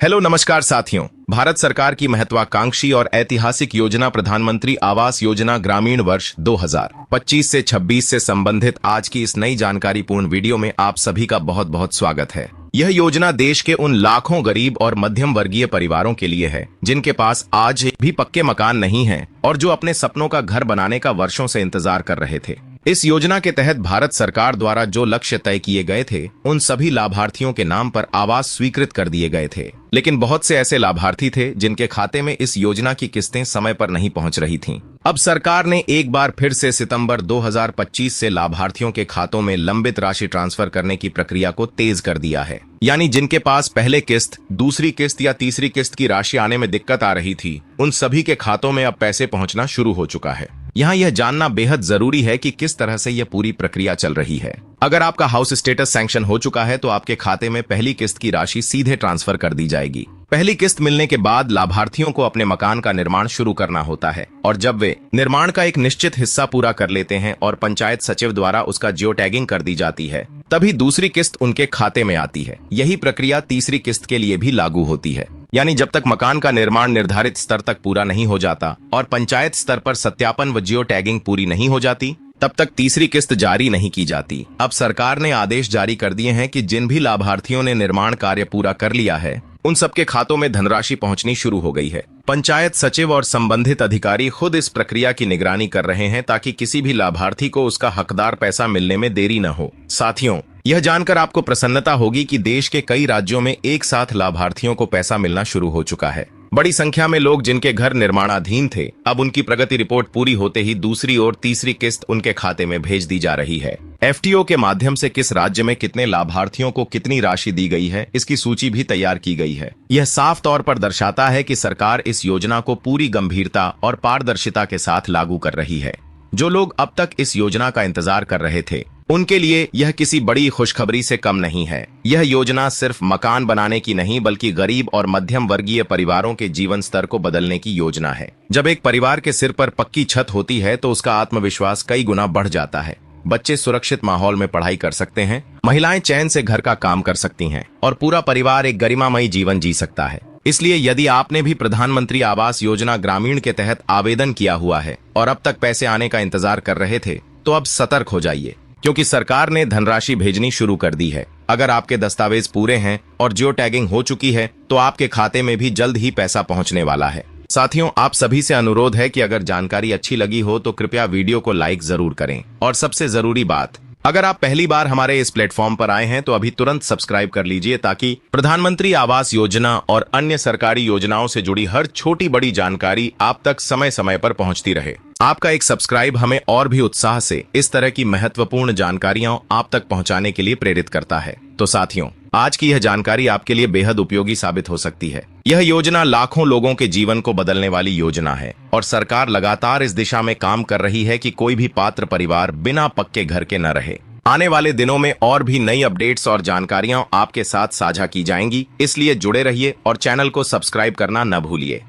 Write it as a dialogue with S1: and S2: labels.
S1: Hello नमस्कार साथियों। भारत सरकार की महत्वाकांक्षी और ऐतिहासिक योजना प्रधानमंत्री आवास योजना ग्रामीण वर्ष 2025 से 26 से संबंधित आज की इस नई जानकारीपूर्ण वीडियो में आप सभी का बहुत बहुत स्वागत है। यह योजना देश के उन लाखों गरीब और मध्यम वर्गीय परिवारों के लिए है जिनके पास आज भी पक्के मकान नहीं हैं और जो अपने सपनों का घर बनाने का वर्षों से इंतजार कर रहे थे। इस योजना के तहत भारत सरकार द्वारा जो लक्ष्य तय किए गए थे उन सभी लाभार्थियों के नाम पर आवास स्वीकृत कर दिए गए थे, लेकिन बहुत से ऐसे लाभार्थी थे जिनके खाते में इस योजना की किस्तें समय पर नहीं पहुंच रही थीं। अब सरकार ने एक बार फिर से सितंबर 2025 से लाभार्थियों के खातों में लंबित राशि ट्रांसफर करने की प्रक्रिया को तेज कर दिया है। यानी जिनके पास पहले किस्त, दूसरी किस्त या तीसरी किस्त की राशि आने में दिक्कत आ रही थी, उन सभी के खातों में अब पैसे पहुंचना शुरू हो चुका है। यहाँ यह जानना बेहद जरूरी है कि किस तरह से यह पूरी प्रक्रिया चल रही है। अगर आपका हाउस स्टेटस सैंक्शन हो चुका है तो आपके खाते में पहली किस्त की राशि सीधे ट्रांसफर कर दी जाएगी। पहली किस्त मिलने के बाद लाभार्थियों को अपने मकान का निर्माण शुरू करना होता है और जब वे निर्माण का एक निश्चित हिस्सा पूरा कर लेते हैं और पंचायत सचिव द्वारा उसका जियो टैगिंग कर दी जाती है, तभी दूसरी किस्त उनके खाते में आती है। यही प्रक्रिया तीसरी किस्त के लिए भी लागू होती है। यानी जब तक मकान का निर्माण निर्धारित स्तर तक पूरा नहीं हो जाता और पंचायत स्तर पर सत्यापन व जियो टैगिंग पूरी नहीं हो जाती, तब तक तीसरी किस्त जारी नहीं की जाती। अब सरकार ने आदेश जारी कर दिए हैं कि जिन भी लाभार्थियों ने निर्माण कार्य पूरा कर लिया है उन सबके खातों में धनराशि पहुंचनी शुरू हो गई है। पंचायत सचिव और संबंधित अधिकारी खुद इस प्रक्रिया की निगरानी कर रहे हैं ताकि किसी भी लाभार्थी को उसका हकदार पैसा मिलने में देरी न हो। साथियों, यह जानकर आपको प्रसन्नता होगी कि देश के कई राज्यों में एक साथ लाभार्थियों को पैसा मिलना शुरू हो चुका है। बड़ी संख्या में लोग जिनके घर निर्माणाधीन थे, अब उनकी प्रगति रिपोर्ट पूरी होते ही दूसरी और तीसरी किस्त उनके खाते में भेज दी जा रही है। एफटीओ के माध्यम से किस राज्य में कितने लाभार्थियों को कितनी राशि दी गई है, इसकी सूची भी तैयार की गई है। यह साफ तौर पर दर्शाता है कि सरकार इस योजना को पूरी गंभीरता और पारदर्शिता के साथ लागू कर रही है। जो लोग अब तक इस योजना का इंतजार कर रहे थे उनके लिए यह किसी बड़ी खुशखबरी से कम नहीं है। यह योजना सिर्फ मकान बनाने की नहीं बल्कि गरीब और मध्यम वर्गीय परिवारों के जीवन स्तर को बदलने की योजना है। जब एक परिवार के सिर पर पक्की छत होती है तो उसका आत्मविश्वास कई गुना बढ़ जाता है। बच्चे सुरक्षित माहौल में पढ़ाई कर सकते हैं, महिलाएं चैन से घर का काम कर सकती हैं और पूरा परिवार एक गरिमामयी जीवन जी सकता है। इसलिए यदि आपने भी प्रधानमंत्री आवास योजना ग्रामीण के तहत आवेदन किया हुआ है और अब तक पैसे आने का इंतजार कर रहे थे, तो अब सतर्क हो जाइए, क्योंकि सरकार ने धनराशि भेजनी शुरू कर दी है। अगर आपके दस्तावेज पूरे हैं और जियो टैगिंग हो चुकी है तो आपके खाते में भी जल्द ही पैसा पहुंचने वाला है। साथियों, आप सभी से अनुरोध है कि अगर जानकारी अच्छी लगी हो तो कृपया वीडियो को लाइक जरूर करें और सबसे जरूरी बात, अगर आप पहली बार हमारे इस प्लेटफॉर्म पर आए हैं तो अभी तुरंत सब्सक्राइब कर लीजिए ताकि प्रधानमंत्री आवास योजना और अन्य सरकारी योजनाओं से जुड़ी हर छोटी बड़ी जानकारी आप तक समय समय पर पहुंचती रहे। आपका एक सब्सक्राइब हमें और भी उत्साह से इस तरह की महत्वपूर्ण जानकारियां आप तक पहुंचाने के लिए प्रेरित करता है। तो साथियों, आज की यह जानकारी आपके लिए बेहद उपयोगी साबित हो सकती है। यह योजना लाखों लोगों के जीवन को बदलने वाली योजना है और सरकार लगातार इस दिशा में काम कर रही है कि कोई भी पात्र परिवार बिना पक्के घर के न रहे। आने वाले दिनों में और भी नई अपडेट्स और जानकारियां आपके साथ साझा की जाएंगी, इसलिए जुड़े रहिए और चैनल को सब्सक्राइब करना न भूलिए।